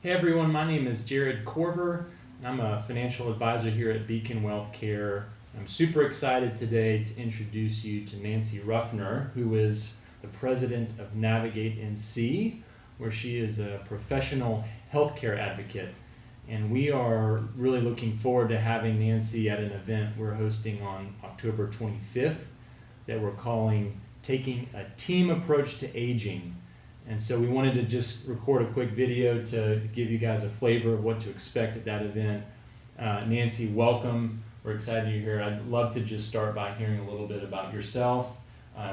Hey everyone, my name is Jared Corver, and I'm a financial advisor here at Beacon Wealth Care. I'm super excited today to introduce you to Nancy Ruffner, who is the president of Navigate NC, where she is a professional healthcare advocate. And we are really looking forward to having Nancy at an event we're hosting on October 25th that we're calling Taking a Team Approach to Aging. And so we wanted to just record a quick video to give you guys a flavor of what to expect at that event. Nancy, welcome. We're excited you're here. I'd love to just start by hearing a little bit about yourself,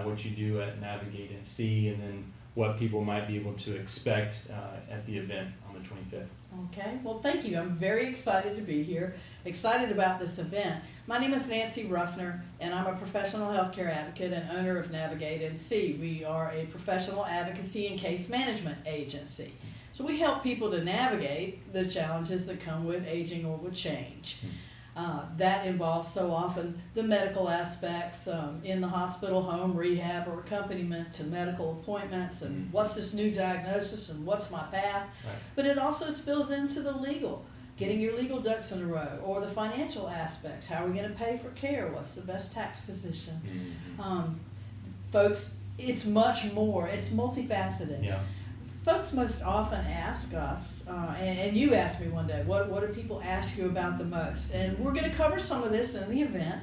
what you do at Navigate NC, and then what people might be able to expect at the event on the 25th. Okay, well, thank you. I'm very excited to be here, excited about this event. My name is Nancy Ruffner, and I'm a professional healthcare advocate and owner of Navigate NC. We are a professional advocacy and case management agency. So we help people to navigate the challenges that come with aging or with change. That involves so often the medical aspects in the hospital, home, rehab, or accompaniment to medical appointments, and what's this new diagnosis and what's my path. Right. But it also spills into the legal, getting your legal ducks in a row, or the financial aspects. How are we going to pay for care? What's the best tax position? Folks, it's much more. It's multifaceted. Yeah. Folks most often ask us, and you asked me one day, what do people ask you about the most? And we're going to cover some of this in the event.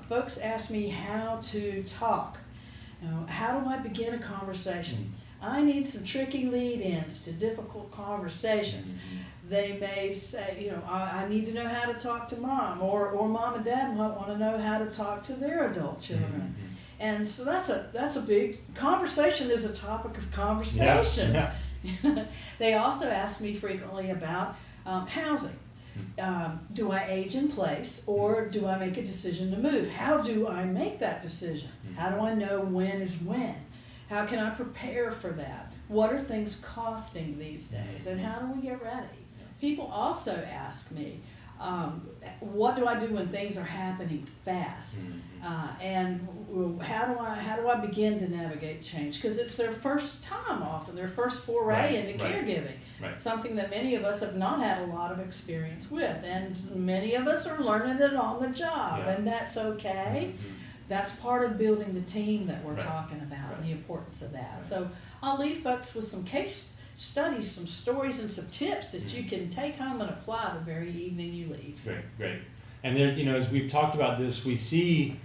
Folks ask me how to talk. How do I begin a conversation? I need some tricky lead-ins to difficult conversations. They may say, I need to know how to talk to mom, or mom and dad might want to know how to talk to their adult children. And so that's a big conversation is a topic of conversation. Yeah. They also ask me frequently about housing. Do I age in place, or do I make a decision to move? How do I make that decision? How do I know when is when? How can I prepare for that? What are things costing these days, and how do we get ready? People also ask me, what do I do when things are happening fast? And how do I begin to navigate change? Because it's their first time often, their first foray into caregiving. Right. Something that many of us have not had a lot of experience with, and many of us are learning it on the job, and that's okay. That's part of building the team that we're talking about, and the importance of that. So I'll leave folks with some case studies, some stories, and some tips that you can take home and apply the very evening you leave. Great. And there's, as we've talked about this, we see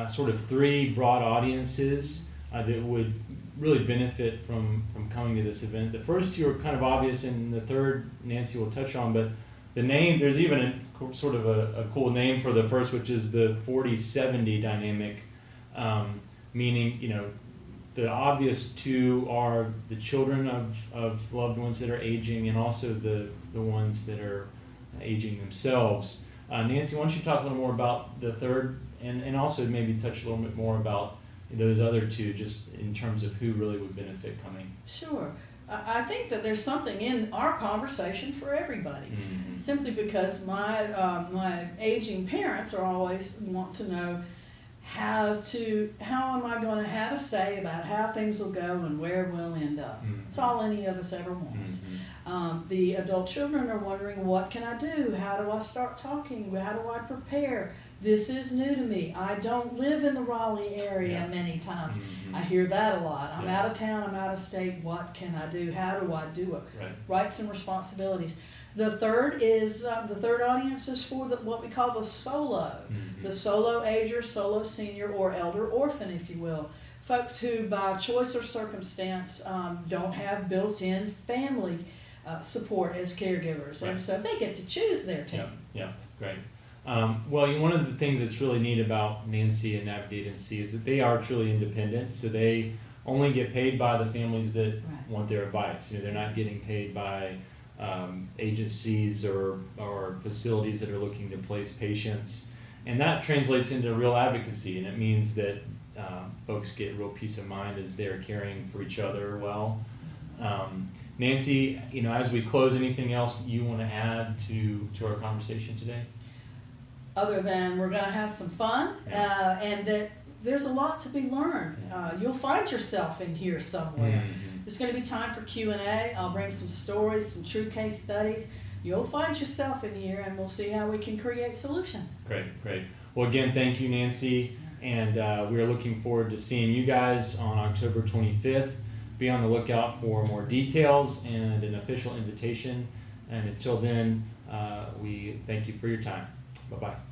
sort of three broad audiences that would really benefit from coming to this event. The first two are kind of obvious, and the third Nancy will touch on, but the name, there's even a sort of a cool name for the first, which is the 40-70 dynamic, meaning, the obvious two are the children of loved ones that are aging, and also the ones that are aging themselves. Nancy, why don't you talk a little more about the third, and also maybe touch a little bit more about those other two, just in terms of who really would benefit coming. Sure. I think that there's something in our conversation for everybody. Simply because my aging parents are always want to know how am I going to have a say about how things will go and where we'll end up. That's all any of us ever wants. The adult children are wondering, what can I do? How do I start talking? How do I prepare? This is new to me. I don't live in the Raleigh area many times. I hear that a lot. I'm out of town, I'm out of state. What can I do? How do I do it? Rights and responsibilities. The third audience is for what we call the solo. The solo ager, solo senior, or elder orphan, if you will. Folks who, by choice or circumstance, don't have built-in family support as caregivers. And so they get to choose their team. Yeah, great. Well, one of the things that's really neat about Nancy and Navigate NC is that they are truly independent, so they only get paid by the families that want their advice. They're not getting paid by agencies or facilities that are looking to place patients, and that translates into real advocacy, and it means that folks get real peace of mind as they're caring for each other well. Nancy, as we close, anything else you want to add to our conversation today? Other than we're going to have some fun, and that there's a lot to be learned. You'll find yourself in here somewhere. Mm-hmm. There's going to be time for Q&A. I'll bring some stories, some true case studies. You'll find yourself in here, and we'll see how we can create solution. Great. Well, again, thank you, Nancy, and we are looking forward to seeing you guys on October 25th. Be on the lookout for more details and an official invitation. And until then, we thank you for your time. Bye-bye.